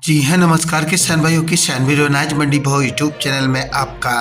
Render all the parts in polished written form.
जी हाँ, नमस्कार किसान भाइयों। किसान वीडियो अनाज मंडी भाव यूट्यूब चैनल में आपका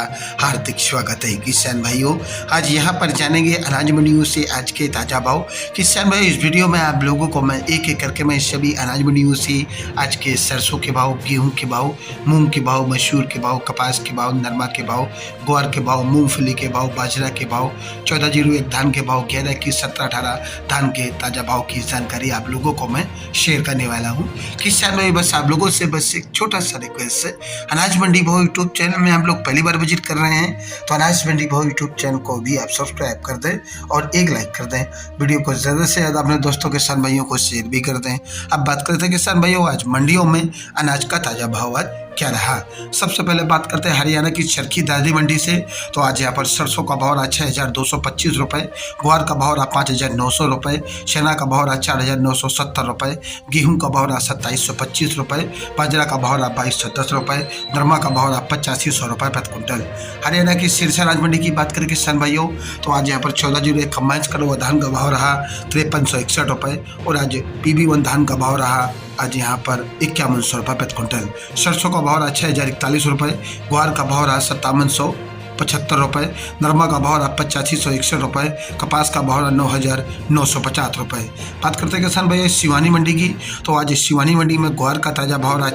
हार्दिक स्वागत है। किसान भाइयों, आज यहाँ पर जानेंगे अनाज मंडियों से आज के ताज़ा भाव। किसान भाइयों, इस वीडियो में आप लोगों को मैं एक एक करके मैं सभी अनाज मंडियों से आज के सरसों के भाव, गेहूँ के भाव, मूंग के भाव, मसूर के भाव, कपास के भाव, नरमा के भाव, ग्वार के भाव, मूंगफली के भाव, बाजरा के भाव, 1401 धान के भाव, 11 21 17 18 धान के ताज़ा भाव की जानकारी आप लोगों को मैं शेयर करने वाला हूँ। किसान भाई, बस आप लोगों से बस एक छोटा सा रिक्वेस्ट है, अनाज मंडी भाव यूट्यूब चैनल में हम लोग पहली बार विजिट कर रहे हैं तो अनाज मंडी भाव यूट्यूब चैनल को भी आप सब्सक्राइब कर दें और एक लाइक कर दें। वीडियो को ज़्यादा से ज़्यादा अपने दोस्तों किसान भाइयों को शेयर भी कर दें। अब बात करते हैं किसान भाइयों, आज मंडियों में अनाज का ताज़ा भाव आज क्या रहा। सबसे पहले बात करते हैं हरियाणा की चरखी दादरी मंडी से। तो आज यहाँ पर सरसों का भाव रहा 6225 रुपये, ग्वार का भाव रहा 5900 रुपये, चना का भाव रहा 4970 रुपये, गेहूँ का भाव रहा 2725 रुपये, बाजरा का भाव रहा 2210 रुपये, नरमा का भाव रहा 8500 रुपये प्रति क्विंटल। हरियाणा की सिरसा राज मंडी की बात करें किसान भाइयों, तो आज यहाँ पर 1401 कंबाइंस करा हुआ धान का भाव रहा 5361 रुपये और आज PB1 धान का भाव रहा आज यहाँ पर 5100 रुपये प्रति क्विंटल। सरसों का भाव रहा 6041 रुपये, ग्वार का भाव रहा 5775 रुपये, नरमा का भाव रहा 8561 रुपये, कपास का भाव रहा 9950 रुपये। बात करते हैं किसान भैया शिवानी मंडी की, तो आज शिवानी मंडी में ग्वार का ताज़ा भाव रहा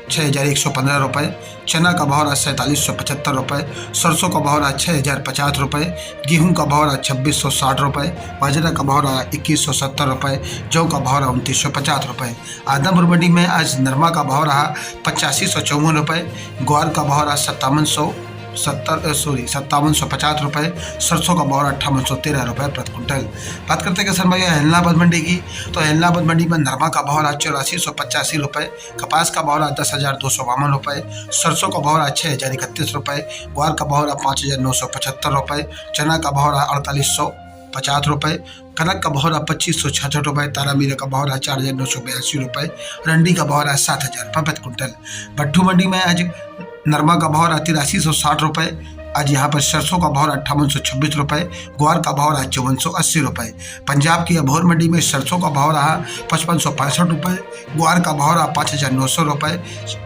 6115 रुपये, चना का भाव रहा 4775 रुपये, सरसों का भाव रहा 6050 रुपये, गेहूँ का भाव रहा 2660 रुपये, बाजरा का भाव रहा 2170 रुपये, जौ का भाव रहा 2950 रुपये। आदमपुर मंडी में आज नरमा का भाव रहा 8554 रुपये, ग्वार का भाव रहा 5750 रुपये, सरसों का भाव 5813 रुपये प्रति क्विंटल। बात करते हैं किसान भाई एलनाबाद मंडी की, तो एलनाबाद मंडी में नरमा का भाव रहा 8485 रुपये, कपास का भाव रहा 10,252 रुपये, सरसों का भाव रहा 6031 रुपये, ग्वार का भाव रहा 5975 रुपये, चना का भाव रहा 4850 रुपये, कनक का भाव रहा 2566 रुपये, तारामीरा का भाव रहा 4982 रुपये, रंडी का भाव रहा 7000 रुपये प्रति क्विंटल। भट्टू मंडी में आज नरमा का भाव रहा 8360 रुपये, आज यहाँ पर सरसों का भाव रहा 5826 रुपये, ग्वार का भाव रहा 5480 रुपये। पंजाब की अबोहर मंडी में सरसों का भाव रहा 5565 रुपये, ग्वार का भाव रहा 5900 रुपये,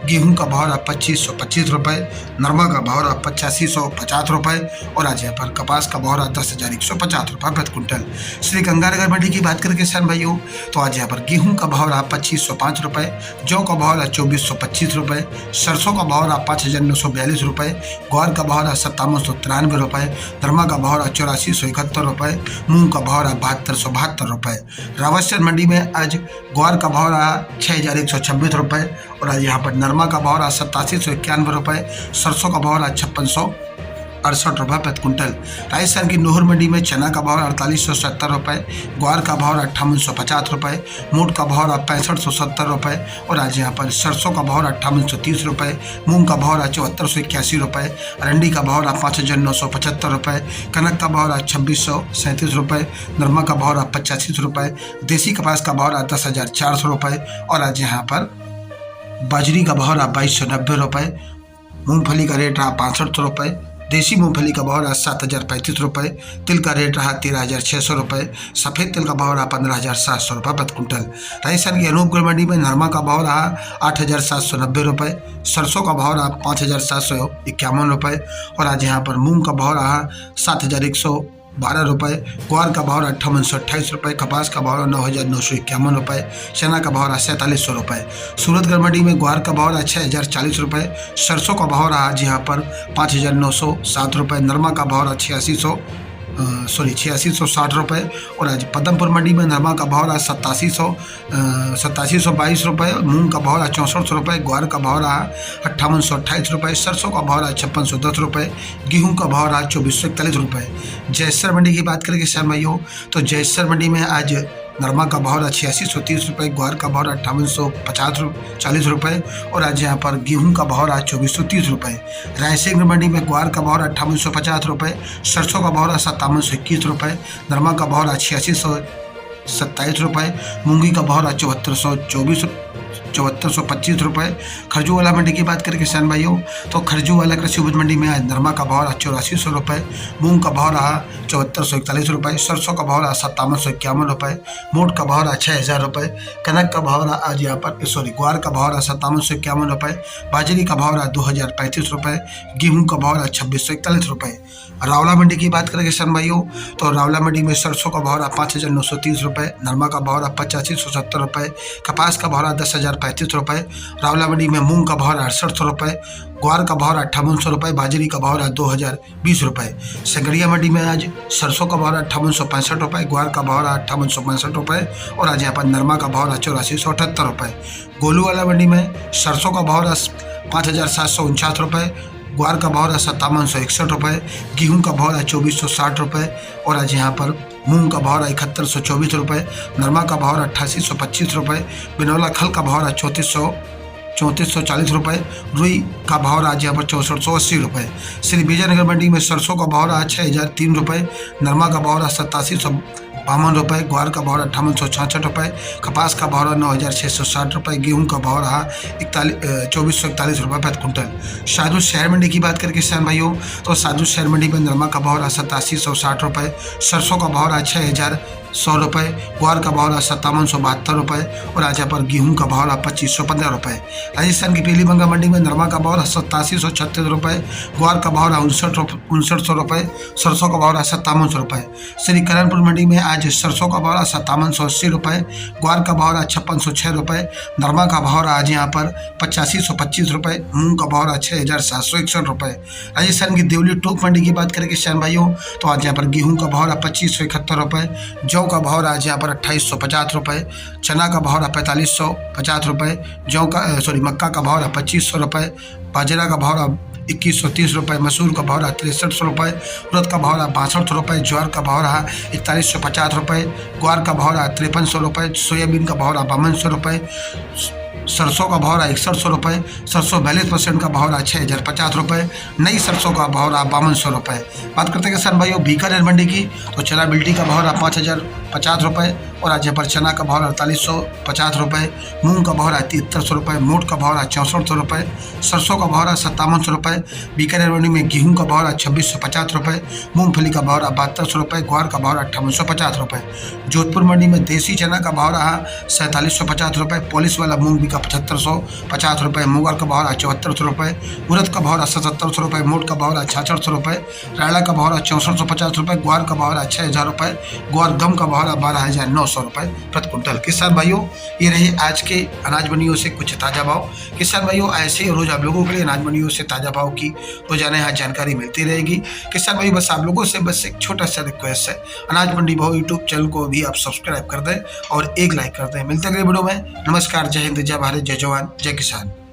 गेहूँ का भाव रहा 2525 रुपये, नरमा का भाव रहा 8550 रुपये और आज यहाँ पर कपास का भाव रहा 10,150 रुपये प्रति क्विंटल। श्री गंगानगर मंडी की बात करें किसान भाइयों, तो आज यहाँ पर गेहूँ का भाव रहा 2505 रुपये, जौ का भाव रहा 2425 रुपये, सरसों का भाव रहा 5942 रुपये, ग्वार का भाव रहा 5793 रुपये, नरमा का भाव रहा 8471 रुपये, मूंग का भाव रहा 7272 रुपये। रावतसर मंडी में आज ग्वार का भाव रहा 6126 रुपये और आज यहाँ पर नरमा का भाव रहा 8791 रुपये, सरसों का भाव रहा 5668 रुपये प्रति क्विंटल। राजस्थान की नोहर मंडी में चना का भाव 4870 रुपये, ग्वार का भाव 5850 रुपये, मूंग का भाव 6570 रुपये और आज यहाँ पर सरसों का भाव 5830 रुपये, मूंग का भाव 7481 रुपये, अरंडी का भाव 5975 रुपये, कनक का भाव 2637 रुपये, नरमा का भाव 85 रुपये, देसी कपास का भाव 10,400 रुपये और आज यहाँ पर बाजरी का भाव 2290 रुपये, मूँगफली का रेट रहा 6500 रुपये, देसी मूंगफली का भाव रहा 7035 रुपये, तिल का रेट रहा 13,600 रुपये, सफ़ेद तिल का भाव रहा 15,700 रुपये प्रति क्विंटल। राजस्थान की अनूपगढ़ मंडी में नरमा का भाव रहा 8,790 रुपये, सरसों का भाव रहा 5,751 रुपये और आज यहाँ पर मूंग का भाव रहा 7,112 रुपये, ग्वार का भाव 5828 रुपये, कपास का भाव 9,951 रुपये, चना का भाव 4700 रुपये। सूरतगढ़ मंडी में ग्वार का भाव 6040 रुपये, सरसों का भाव रहा आज यहाँ पर 5907 रुपये, नरमा का भाव 8660 रुपये और आज पदमपुर मंडी में नरमा का भाव रहा 8722 रुपये, मूंग का भाव रहा 6400 रुपये, ग्वार का भाव रहा 5828 रुपये, सरसों का भाव रहा 5610 रुपये, गेहूँ का भाव रहा 2441 रुपये। जयसर मंडी की बात करें किसान भाइयों, तो जयसर मंडी में आज नरमा का भाव रहा 8630 रुपये, ग्वार का भाव रहा 5840 रुपये और आज यहाँ पर गेहूं का भाव रहा 2430 रुपये। रायसेन मंडी में ग्वार का भाव रहा 5850 रुपये, सरसों का भाव रहा 5721 रुपये, नरमा का भाव रहा 8627 रुपये, मूंगी का भाव रहा 7424 7425 रुपये। खरजूवाला मंडी की बात करें किसान भाइयों तो खरजूवाला कृषि उपज मंडी में आज नरमा का भाव रहा 8400 रुपये, मूंग का भाव रहा 7441 रुपये, सरसों का भाव रहा 5751 रुपये, मोट का भाव रहा 6000 रुपये, कनक का भाव रहा आज यहाँ पर ग्वार का भाव रहा 5751 रुपये, बाजरी का भाव रहा 2035 रुपये, गेहूँ का भाव रहा 2641 रुपये। रावला मंडी की बात करें किसान भाइयों तो रावला मंडी में सरसों का भाव रहा 5930 रुपये, नरमा का भाव रहा 8570 रुपये, कपास का भाव रहा 10,035 रुपये, रावला मंडी में मूंग का भाव रहा 6800 रुपये, ग्वार का भाव रहा 5800 रुपये, बाजरी का भाव रहा 2020 रुपये। संगरिया मंडी में आज सरसों का भाव रहा 5865 रुपये, ग्वार का भाव रहा 5865 रुपये और आज यहाँ पर नरमा का भाव रहा 8478 रुपये। गोलूवाला मंडी में सरसों का भाव रहा 5749 रुपये, ग्वार का भाव रहा 5761 रुपये, गेहूँ का भाव रहा 2460 रुपये और आज यहाँ पर मूंग का भाव रहा 7124 रुपये, नरमा का भाव रहा 8825 रुपये, बिनौला खल का भाव रहा 3440 रुपये, रुई का भाव रहा आज यहाँ पर 6480 रुपये। श्री विजयनगर मंडी में सरसों का भाव रहा 6003 रुपये, नरमा का भाव रहा 8752 रुपये, ग्वार का भाव रहा 5866 रुपये, कपास का भाव रहा 9660 रुपये, गेहूं का भाव रहा 2441 रुपये प्रति कुंटल। साधु शहर मंडी की बात करें किसान भाइयों तो साधु शहर मंडी में नरमा का भाव रहा 8760 रुपये, सरसों का भाव रहा 6100 रुपये, ग्वार का भाव रहा 5772 रुपये और आज यहाँ पर गेहूं का भाव रहा 2515 रुपये। राजस्थान की पीलीभंगा मंडी में नरमा का भाव रहा 8736 रुपये, ग्वार का भाव रहा 5900 रुपये, सरसों का भाव रहा 5700 रुपये। श्री करणपुर मंडी में आज सरसों का भाव रहा 5780 रुपये, ग्वार का भाव रहा 5606 रुपये, नरमा का भाव रहा आज यहाँ पर 8525 रुपये, मूंग का भाव रहा 6761 रुपये। राजस्थान की देवली टोक मंडी की बात करें किसान भाइयों तो आज यहाँ पर गेहूं का भाव रहा 2571 रुपये, जौ का भाव रहा आज यहाँ पर 2850 रुपये, चना का भाव रहा 4550 रुपये, मक्का का भाव रहा 2500 रुपये, बाजरा का भाव रहा 2130 रुपये, मसूर का भाव रहा 6300 रुपये, उड़द का भाव रहा 62 रुपये, ज्वार का भाव रहा 4150 रुपये, ग्वार का भाव रहा 5300 रुपये, सोयाबीन का भाव रहा 5200 रुपये, सरसों का भाव रहा 6100 रुपये, सरसों 42% का भाव रहा 6050 रुपये, नई सरसों का भाव रहा 5200 रुपये। बात करते हैं किसान भाइयों बीकानेर मंडी की तो चना बिल्टी का भाव रहा 5050 रुपये और आज यहाँ पर चना का भाव रहा 4850 रुपये, मूंग का भाव रहा 7300 रुपये, मोट का भाव रहा 6400 रुपये, सरसों का भाव रहा 5700 रुपये, बीकानेर मंडी में गेहूं का भाव रहा 2650 रुपये, मूंगफली का भाव रहा 7200 रुपये, ग्वार का भाव रहा 5850 रुपये। जोधपुर मंडी में देसी चना का भाव रहा 4750 रुपये, पॉलिश वाला मूंग भी 7550 रुपये, मूंगर का भाव रहा 7400 रुपये, उड़द का भाव रहा 7700 रुपये, मोट का भाव रहा 6600 रुपये, रायला का भाव रहा 6450 रुपये, ग्वार का भाव रहा 6000 रुपये, ग्वार गम का भाव रहा 12900 रुपये प्रति कुंटल। किसान भाइयों ये रहे आज के अनाज मंडियों से कुछ ताज़ा भाव। किसान भाइयों ऐसे ही रोज आप लोगों के लिए अनाज मंडियों से ताज़ा भाव की रोजाना यहाँ जानकारी मिलती रहेगी। किसान भाइयों बस आप लोगों से बस एक छोटा सा रिक्वेस्ट है, अनाज मंडी भाव यूट्यूब चैनल को भी आप सब्सक्राइब कर दें और एक लाइक कर दें। मिलते अगले वीडियो में। नमस्कार, जय हिंद, जय भारत, जय जवान, जय किसान।